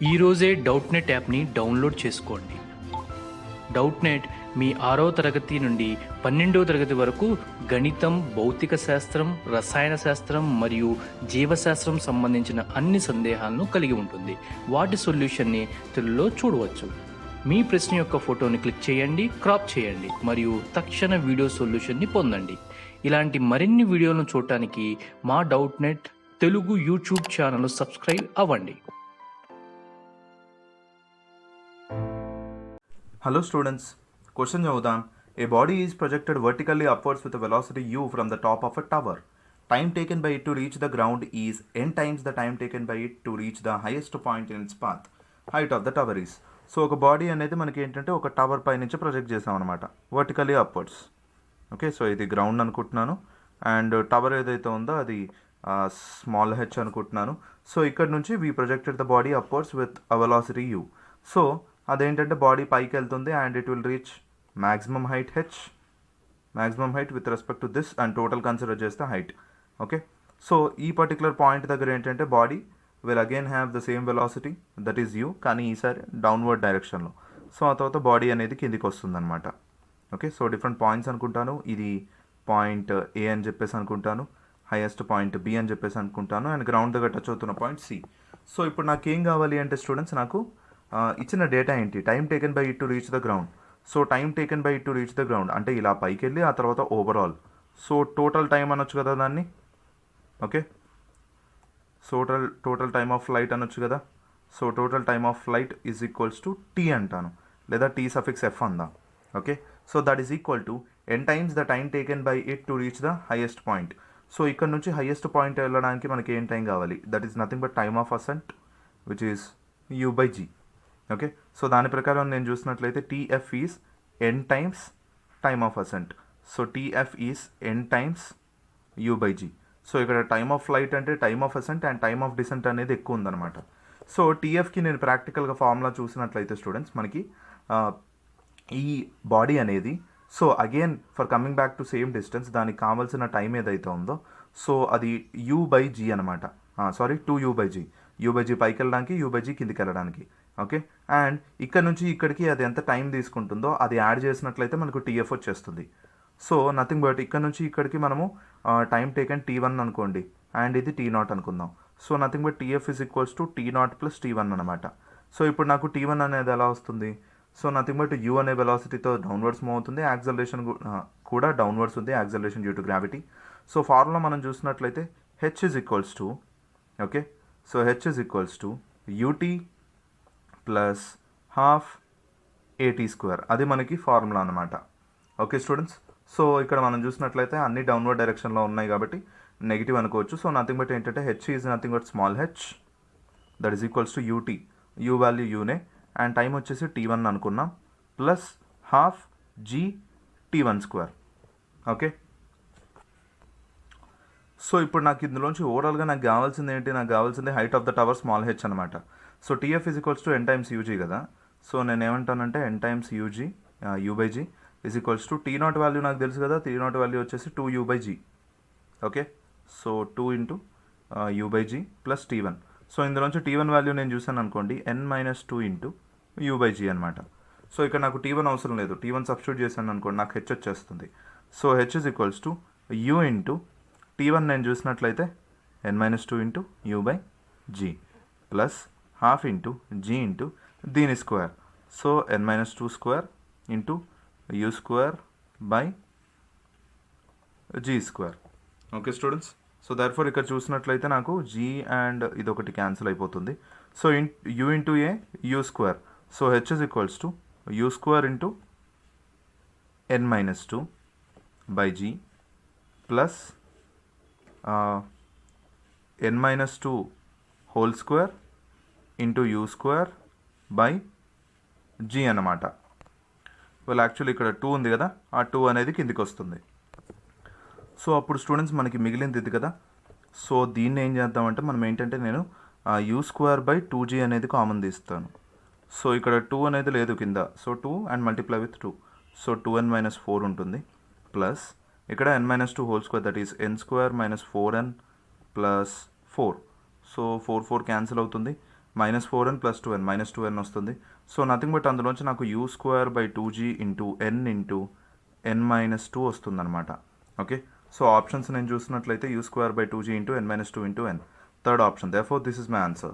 ఈరోజే డౌట్నెట్ యాప్ని డౌన్లోడ్ చేసుకోండి. డౌట్నెట్ మీ 6వ తరగతి నుండి 12వ తరగతి వరకు గణితం, భౌతిక శాస్త్రం, రసాయన శాస్త్రం మరియు జీవశాస్త్రం సంబంధించిన అన్ని సందేహాలను కలిగి ఉంటుంది. వాటి సొల్యూషన్ని తెలుగులో చూడవచ్చు. మీ ప్రశ్న యొక్క ఫోటోని క్లిక్ చేయండి, క్రాప్ చేయండి మరియు తక్షణ వీడియో సొల్యూషన్ని పొందండి. ఇలాంటి మరిన్ని వీడియోలను చూడటానికి మా Doubtnut Telugu YouTube channel subscribe అవ్వండి. Hello students, question चौदाम. A body is projected vertically upwards with a velocity u from the top of a tower. Time taken by it to reach the ground is n times the time taken by it to reach the highest point in its path. Height of the tower is. So ఒక body అనేది మనకి ఏంటంటే ఒక tower పై నుంచి project చేసాం అనమాట, vertically upwards. Okay, so ఇది ground అనుకుంటున్నాను అండ్ టవర్ ఏదైతే ఉందో అది స్మాల్ హెచ్ అనుకుంటున్నాను. సో ఇక్కడ నుంచి we projected the body upwards with a velocity U. So అదేంటంటే బాడీ పైకి వెళ్తుంది and it will reach maximum height H, maximum height with respect to this and total consider చేస్తే హైట్. ఓకే, సో ఈ particular point దగ్గర ఏంటంటే body will again have the same velocity that is you, కానీ ఈసారి downward డైరెక్షన్లో. So ఆ తర్వాత body అనేది కిందికి వస్తుంది అనమాట. ఓకే, సో డిఫరెంట్ పాయింట్స్ అనుకుంటాను. ఇది పాయింట్ ఏ అని చెప్పేసి అనుకుంటాను, హైయెస్ట్ పాయింట్ బి అని చెప్పేసి అనుకుంటాను అండ్ గ్రౌండ్ దగ్గర టచ్ అవుతున్న పాయింట్ సి. సో ఇప్పుడు నాకు ఏం కావాలి అంటే స్టూడెంట్స్, నాకు ఇచ్చిన డేటా ఏంటి, time taken by it to reach the ground. So time taken by it to reach the ground అంటే ఇలా పైకి వెళ్ళి ఆ తర్వాత ఓవరాల్. సో టోటల్ టైం అనొచ్చు కదా దాన్ని. Okay, so total time of flight అనొచ్చు కదా. So total time of flight is equals to T అంటాను, లేదా టీ సఫిక్స్ ఎఫ్ అందా. Okay, so that is equal to N times the time taken by it to reach the highest point. So ఇక్కడ నుంచి highest point వెళ్ళడానికి మనకి ఏం time కావాలి, that is nothing but time of ascent which is u by g. Okay, so దాని ప్రకారం నేను చూసినట్లయితే TF is N times time of ascent. So TF is N times u by g. So ఇక్కడ time of flight అంటే time of ascent and time of descent అనేది ఎక్కువ ఉందన్నమాట. So టీఎఫ్కి నేను ప్రాక్టికల్గా ఫార్ములా చూసినట్లయితే స్టూడెంట్స్ మనకి ఈ బాడీ అనేది, so again for coming back to same distance దానికి కావాల్సిన టైం ఏదైతే ఉందో సో అది యూ బై జీ అనమాట. Sorry, 2u by g. U by g పైకి వెళ్ళడానికి, యూ బై జీ కిందికి వెళ్ళడానికి. ఓకే, అండ్ ఇక్కడ నుంచి ఇక్కడికి అది ఎంత టైం తీసుకుంటుందో అది యాడ్ చేసినట్లయితే మనకు టీఎఫ్ వచ్చేస్తుంది. సో నథింగ్ బట్ ఇక్కడ నుంచి ఇక్కడికి మనము టైం టేకెన్ T1 అనుకోండి అండ్ ఇది T0 అనుకుందాం. So nothing but TF is equals to T0 plus T1 అనమాట. సో ఇప్పుడు నాకు T1 అనేది ఎలా వస్తుంది, సో నథింగ్ బట్ యూ అనే వెలాసిటీతో డౌన్వర్డ్స్ మూవ్ అవుతుంది, యాక్సలరేషన్ కూడా డౌన్వర్డ్స్ ఉంది, acceleration due to gravity. So formula మనం చూసినట్లయితే H is equals to, okay, so H is equals to ut plus half at square, అది మనకి ఫార్ములా అనమాట. ఓకే స్టూడెంట్స్, సో ఇక్కడ మనం చూసినట్లయితే అన్ని డౌన్వర్డ్ డైరెక్షన్లో ఉన్నాయి కాబట్టి నెగిటివ్ అనుకోవచ్చు. సో నథింగ్ బట్ ఏంటంటే H is nothing but small H that is equals to UT, U value యూనే అండ్ టైం వచ్చేసి T1 అనుకున్నాం plus half G T1 square. Okay, so ఇప్పుడు నాకు ఇందులోంచి ఓవరాల్గా నాకు కావాల్సింది ఏంటి, నాకు కావాల్సింది height of the tower small H అనమాట. So TF is equals to N times UG కదా. సో నేను ఏమంటానంటే N times UG U by G is equals to T0 value నాకు తెలుసు కదా, T0 వాల్యూ వచ్చేసి 2u by g. Okay, so 2 into you by G plus T1. So ఇందులోంచి T1 value నేను చూసాను అనుకోండి, n-2 into you by g అనమాట. So ఇక్కడ నాకు T1 అవసరం లేదు, T1 సబ్స్టిట్యూట్ చేశాను అనుకోండి నాకు హెచ్ వచ్చేస్తుంది. So H is equals to U into T1 నేను చూసినట్లయితే n-2 into you by G plus half into G into దీని square. So n-2 square into U square by G square. Okay students, so therefore ఇక్కడ చూసినట్లయితే నాకు G and ఇదొకటి cancel అయిపోతుంది. So U into a U square. So H is equals to U square into n-2 by G plus n-2 whole square into U square by G అన్నమాట. well actually ఇక్కడ 2 ఉంది కదా, ఆ 2 అనేది కిందికి వస్తుంది. సో అప్పుడు స్టూడెంట్స్ మనకి మిగిలింది ఇది కదా. సో దీన్ని ఏం చేద్దామంటే మనం ఏంటంటే నేను యూ స్క్వేర్ బై 2g అనేది కామన్ తీస్తాను. సో ఇక్కడ 2 అనేది లేదు కింద, so 2 and multiply with 2, so 2n-4 ఉంటుంది ప్లస్ ఇక్కడ n-2 whole square that is n square minus 4n plus 4. So 4 4 cancel అవుతుంది -4n + 2n -2n వస్తుంది. సో నథింగ్ బట్ అందులోంచి నాకు u²/2g into n into n - 2 వస్తుందన్నమాట. ఓకే, సో ఆప్షన్స్ నేను చూసినట్లయితే u²/2g into n - 2 into n, third option. Therefore this is my answer.